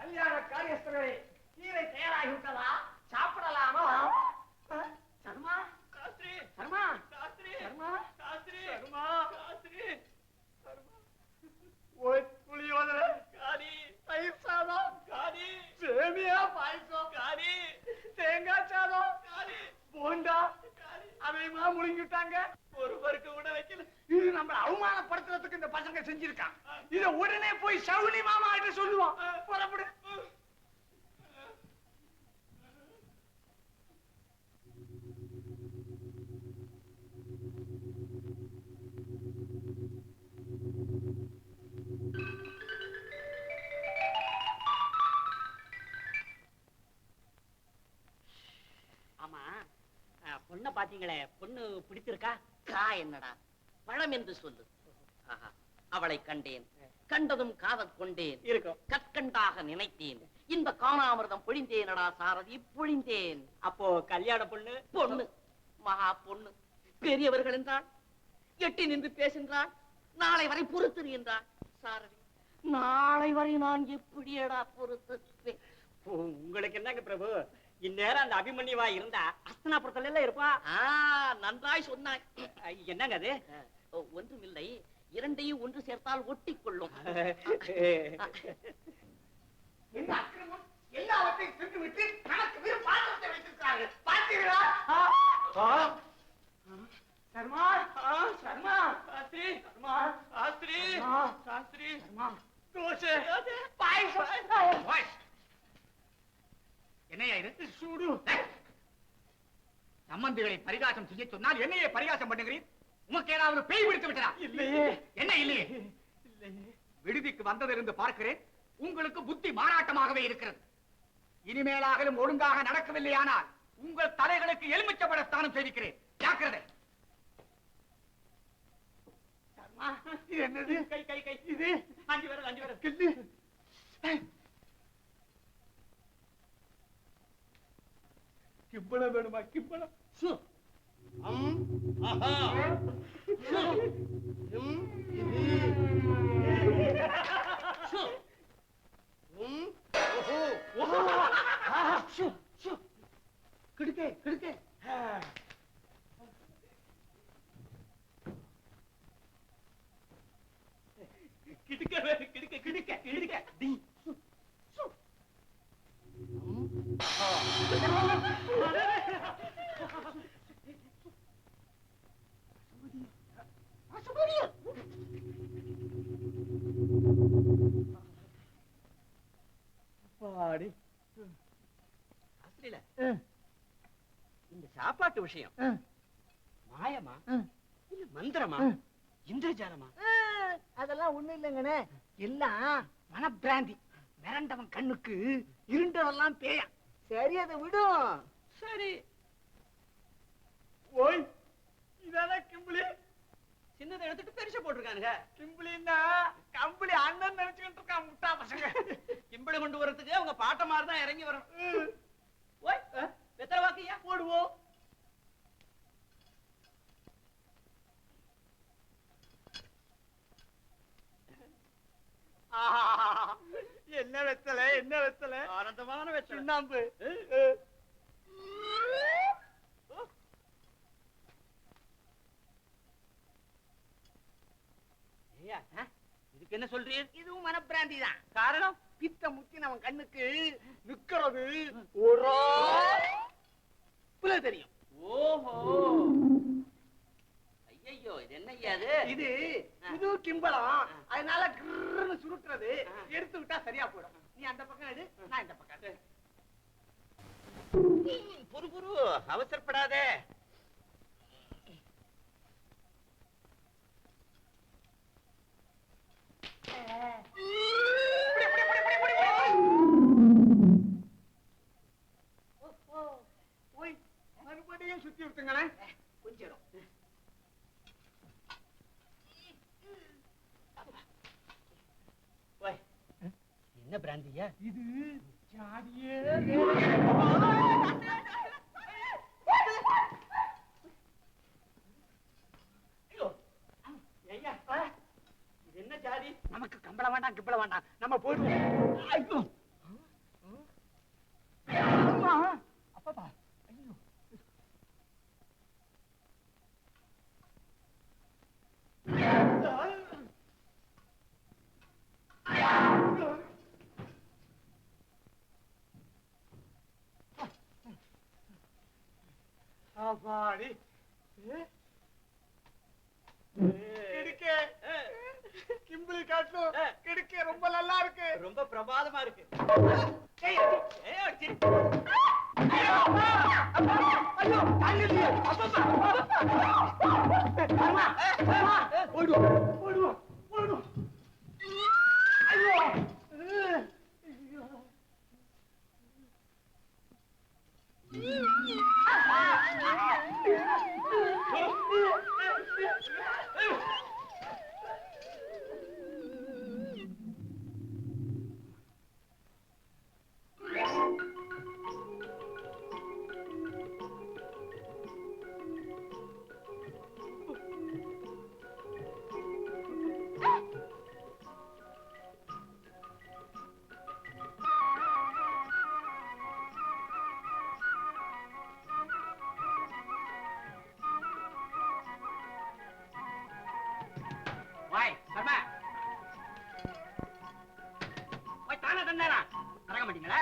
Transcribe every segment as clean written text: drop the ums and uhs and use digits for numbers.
கல்யாண காரியஸ்தர்களே, கீரை தயாராகிவிட்டதா? சாப்பிடலாமா? சர்மா சாஸ்திரி, சர்மா சாஸ்திரி, சர்மா சாஸ்திரி, சர்மா சாஸ்திரி, புளியோதரை காரி, தயிர் சாதம் காரி, சேமியா பாயசம் காரி, தேங்காய் சாதம் காரி, போண்டா காரி, அதையுமா முழுங்கிட்டாங்க. ஒரு பருக்கு கூட வைக்கல. இது நம்ம அவமானப்படுத்துறதுக்கு இந்த பசங்க செஞ்சிருக்கான். இத உடனே போய் சவுனி மாமா கிட்ட சொல்லுவான். புறப்படு. ஆமா, பொண்ணை பாத்தீங்களே, பொண்ணு பிடித்திருக்கா? கா என்னடா பழம் என்று சொல்லு. அவளை கண்டேன், கண்டதும் காதல் கொண்டேன், இருக்கும். கற்கண்டாக நினைத்தேன், இந்த காணாமிர்தம் பொழிந்தேனடா சாரதி, பொழிந்தேன். அப்போ கல்யாண பொண்ணு? பொண்ணு, மகா பொண்ணு. பெரியவர்கள் என்றால் எட்டி நின்று பேசுகின்றாள். நாளை வரை பொறுத்திரு என்றாள். சாரதி, நாளை வரை நான் எப்படியடா பொறுத்திருப்பேன்? உங்களுக்கு என்னங்க பிரபு, இந்நேரம் அந்த அபிமன்யுவா இருந்தா அஸ்தனாபுரத்துல இருப்பா. நன்றாய் சொன்னாய். என்னங்க அது? ஒன்றுமில்லை, இரண்டையும் ஒன்று சேர்த்தால் ஒட்டிக் கொள்ளும். எல்லாவற்றையும் சென்று விட்டு கணக்கு வெறும் பாத்திரத்தை வைத்திருக்கிறார்கள். பார்த்தீர்களா? சர்மா, சர்மா சாஸ்திரி, சர்மா சாஸ்திரி, சாஸ்திரி, சர்மா தோசை, பாயசம். என்னையா இது? சூடு. சம்பந்திகளை பரிகாசம் செய்ய சொன்னால் என்னையே பரிகாசம் பண்ணுகிறீர்? உமக்கு ஏதாவது பேய் பிடித்து விட்டதா? இல்லையே. என்ன இல்லையே? விடுதிக்கு வந்ததிலிருந்து பார்க்கிறேன், உங்களுக்கு புத்தி மாறாட்டமாகவே இருக்கிறது. இனிமேலாகலும் ஒழுங்காக நடக்கவில்லையானால் உங்கள் தலைகளுக்கு எலுமிச்சபடத்தானம் செய்திருக்கிறேன். ஜாக்கிரதை. இது என்னது? கை கை கை, இது 5 விரல் 5 விரல். கிள்ளு. கிம்பளம் வேணுமா? கிம்பளம். கிடுக்கே கிடுக்கே. கிடுக்க கிடுக்க கிடுக்க கிடுக்க. இந்த சாப்பாட்டு விஷயம் மாயமா இல்ல மந்திரமா இந்திரஜாலமா? அதெல்லாம் ஒண்ணு இல்லைங்கண்ணே, எல்லாம் மனப்பிராந்தி. மிரண்டவன் கண்ணுக்கு இருண்டதெல்லாம் பேயா. சரி, அதை விடும். சரி. ஓய், இதான கிம்பிளி? சின்னதை எடுத்துட்டு பெருசா போட்டிருக்கானுங்க. கிம்பிளின்னா கம்பிளி அண்ணன் நினைச்சுக்கிட்டு இருக்கான் முட்டா பசங்க. கிம்பிளி கொண்டு வரதுக்கு அவங்க பாட்ட மாதிரிதான் இறங்கி வரணும். ஓய், வெத்தலை வாக்கியா போடுவோம். என்ன வெத்தலை, என்ன வெத்தலை? ஆனந்தமான வெத்தலை. சுண்ணாம்பு. இதுக்கு என்ன சொல்றீர்? இதுவும் மனப்பிராந்தி தான். காரணம்? பித்த முத்தி நம்ம கண்ணுக்கு நிக்கிறது ஒரு தெரியும். ஓஹோ, ஐயோ, இது என்ன அது? இது புது கிம்பளம், அதனால கிர்ன்னு சுருட்டுறது. எடுத்து விட்டா சரியா போயிடும். நீ அந்த பக்கம் எடு, நான் இந்த பக்கம் எடு. பொறு பொறு, அவசரப்படாதே. மறுபடியும் சுத்தி விட்டுங்களேன். கொஞ்சம் என்ன பிராந்தியா இது? ஜாடியே. ஐயா, இது என்ன ஜாதி? நமக்கு கம்பளம் வேண்டாம் கிம்பளம் வேண்டாம், நம்ம போயிடுவோம். ஐயோ அம்மா, அப்பா, ஐயோ. அப்பாடி கிடுக்கே கிம்பிளி காட்டும் கிடுக்கே ரொம்ப நல்லா இருக்கு. ரொம்ப பிரமாதமா இருக்கு. ஐயோ தாங்கலையே. அப்பா அம்மா அம்மா ஓடுவோம் ஓடுவோம் ஓடுவோம். ஐயோ வாய் சர்மா, வாய் தானே தந்தாரா தரங்க மாட்டீங்களா?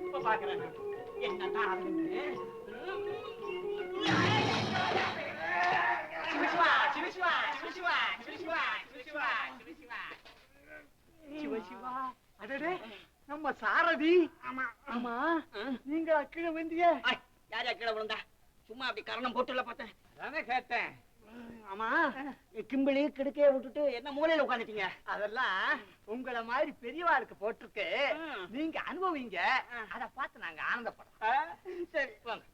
இப்ப பாக்குறேன் என்னதான் ஆகுது. சிவசிவா சிவசிவா சிவசிவா சிவசிவா சிவசிவா சிவசிவா சிவசிவா அடடே நம்ம சாரதி. ஆமா ஆமா நீங்க அக்கிழ வேண்டிய யார் யார் கீழே விழுந்தா? சும்மா அப்படி கரணம் போட்டுல பார்த்தேன். அதானே கேட்டேன். ஆமா கிம்பிளி கிடுக்கைய விட்டுட்டு என்ன மூலையில உட்காந்துட்டீங்க? அதெல்லாம் உங்கள மாதிரி பெரியவாளுக்கு போட்டிருக்கு. நீங்க அனுபவிங்க, அத பார்த்து நாங்க ஆனந்தப்படுறோம். சரி வாங்க.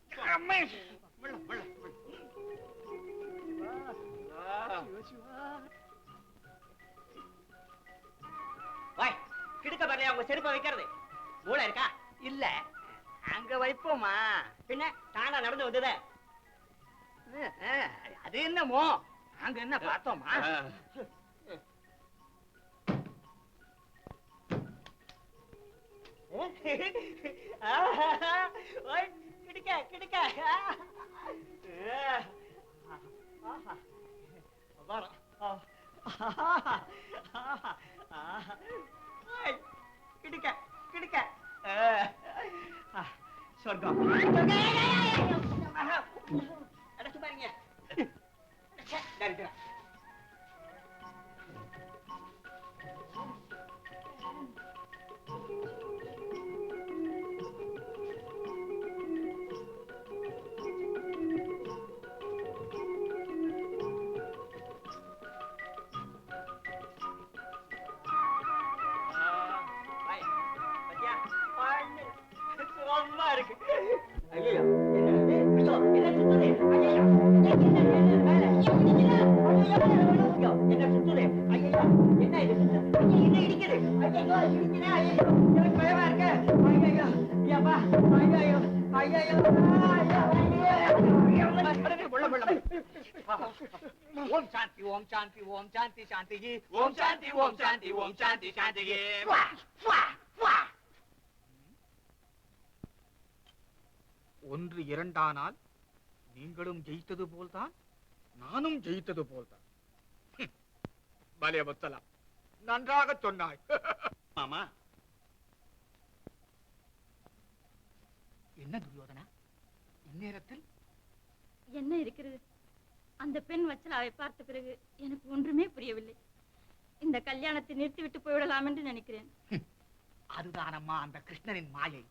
வாய் கிடுக்க பாருங்க, உங்க செருப்பை வைக்கிறது மூளை இருக்கா? இல்ல அங்க வைப்போமா? பின்ன தானா நடந்து வந்ததே. அது என்னமோ அங்க என்ன பார்த்தோமா? ஓய் கிடுக்க கிடுக்க. கிடுக்க கிடுக்க சொர்க்கம். அடைச்சு பாருங்க. தரித்திரம். சுகமா இருக்கு. ஐயோ என்ன சுத்துது? ஐயோ என்ன சுத்துது? ஐயோ என்ன இது சுத்துது? என்ன இடிக்குது? ஐயோ இடிக்குதா? ஐயோ எனக்கு பயமா இருக்கு. ஐயோ ஏப்பா ஐயோ ஐயோ ஓம் சாந்தி ஓம் சாந்தி ஓம் சாந்தி சாந்தி ஓம் சாந்தி ஓம் சாந்தி ஓம் சாந்தி சாந்தி. ஒன்று இரண்டானால் நீங்களும் ஜெயித்தது போல்தான் நானும் ஜெயித்தது போல்தான். பலே வத்தலாம், நன்றாக சொன்னாய். மாமா என்ன துரியோதனா இந்நேரத்தில்? என்ன இருக்கிறது? அந்த பெண் வச்சலாவை பார்த்த பிறகு எனக்கு ஒன்றுமே புரியவில்லை. இந்த கல்யாணத்தை நிறுத்திவிட்டு போய்விடலாம் என்று நினைக்கிறேன். அதுதானம்மா அந்த கிருஷ்ணனின் மாயை.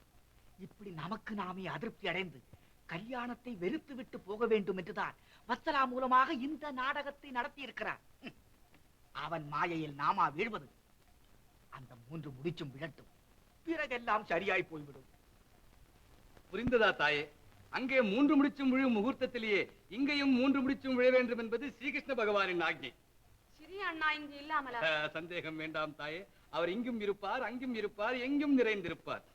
இப்படி நமக்கு நாமே அதிருப்தி அடைந்து கல்யாணத்தை வெறுத்து விட்டு போக வேண்டும் என்றுதான் வத்சலா மூலமாக இந்த நாடகத்தை நடத்தி இருக்கிறார். அவன் மாயையில் நாமா வீழ்வது? அந்த 3 முடிச்சும் விழட்டும், பிறகெல்லாம் சரியாய் போய்விடும். புரிந்ததா தாயே? அங்கே 3 முடிச்சும் விழும் முகூர்த்தத்திலேயே இங்கேயும் 3 முடிச்சும் விழ வேண்டும் என்பது ஸ்ரீகிருஷ்ண பகவானின் ஆக்ஞை. சிறிய அண்ணா இங்கு இல்லாமலா? சந்தேகம் வேண்டாம் தாயே, அவர் இங்கும் இருப்பார், அங்கும் இருப்பார், எங்கும் நிறைந்திருப்பார்.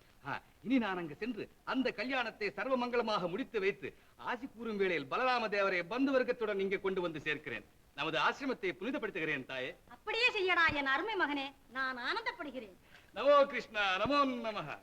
இனி நான் அங்கு சென்று அந்த கல்யாணத்தை சர்வமங்கலமாக முடித்து வைத்து ஆசி கூறும் வேளையில் பலராம தேவரை பந்து வர்க்கத்துடன் இங்கே கொண்டு வந்து சேர்க்கிறேன். நமது ஆசிரமத்தை புனிதப்படுத்துகிறேன் தாயே. அப்படியே செய்யடா என் அருமை மகனே, நான் ஆனந்தப்படுகிறேன். நமோ கிருஷ்ணா, நமோ நமஹ.